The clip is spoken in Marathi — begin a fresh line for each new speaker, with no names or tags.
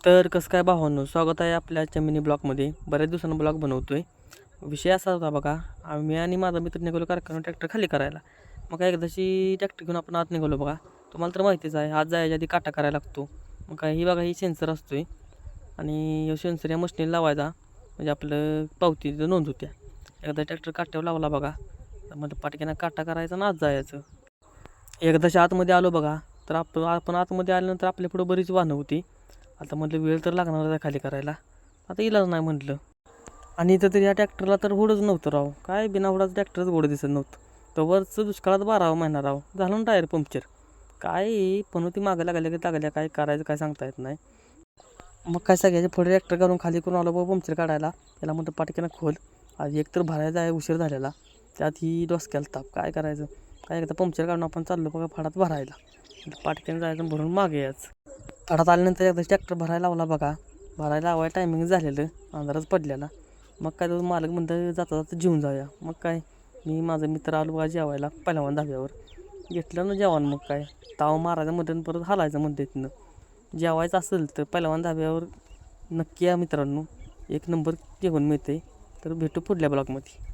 तर कसं काय भावांनो, स्वागत आहे आपल्या आजच्या मिनी ब्लॉगमध्ये. बऱ्याच दिवसांना ब्लॉग बनवतो आहे. विषय असा होता बघा, मी आणि माझा मित्र निघालो कारखाना ट्रॅक्टर खाली करायला. मग काय एकदाची ट्रॅक्टर घेऊन आपण आत निघालो बघा. तुम्हाला तर माहितीच आहे, आत जायच्या आधी काटा करायला लागतो. मग काय ही बघा, ही सेन्सर असतो आहे आणि हे सेन्सर या मशीनीला लावायचा म्हणजे आपलं पावती तिथं नोंद होत्या. एकदा ट्रॅक्टर काट्यावर लावला बघा, तर मग पाटक्यानं काटा करायचा आणि आत जायचं. एकदाच्या आतमध्ये आलो बघा, तर आपण आतमध्ये आल्यानंतर आपल्या पुढं बरीच वाहनं होती. आता म्हटलं वेळ तर लागणार आहे खाली करायला, आता इलाज नाही म्हटलं. आणि इथं तरी या ट्रॅक्टरला तर होडच नव्हतं राव, काय बिना होडाचं ट्रॅक्टरच गोड दिसत नव्हतं. तर वरचं दुष्काळात 12 महिना राव, झालं ना टायर पंक्चर. काय पण होती मागं लागल्या काय करायचं काय सांगता येत नाही. मग काय सगळ्याचे पुढे ट्रॅक्टर करून खाली करून आलो बघा पंक्चर काढायला. त्याला म्हणतं पाटक्यानं खोल, आज एकतर भरायचा आहे उशीर झालेला, त्यात ही डोसक्याला ताप. काय करायचं, काय एकदा पंक्चर काढून आपण चाललो बघा फाडात भरायला. पाटक्यानं जायचं भरून मागे यायचं. फाडात आल्यानंतर एकदा ट्रॅक्टर भरायला लावला बघा. भरायला लावाय टायमिंग झालेलं, अंधारच पडलेला. मग काय तो मालक म्हणतं जाता जाता जेवून जाऊया. मग काय मी माझा मित्र आलो बघा जेवायला पहिलवान धाब्यावर. घेतलं ना जेवण. मग काय ताव मारायचं म्हणतं परत हालायचं म्हणते तिथनं. जेवायचं असेल तर पहिलवान धाब्यावर नक्की या मित्रांनो, एक नंबर जेवण मिळते. तर भेटू पुढल्या ब्लॉगमध्ये.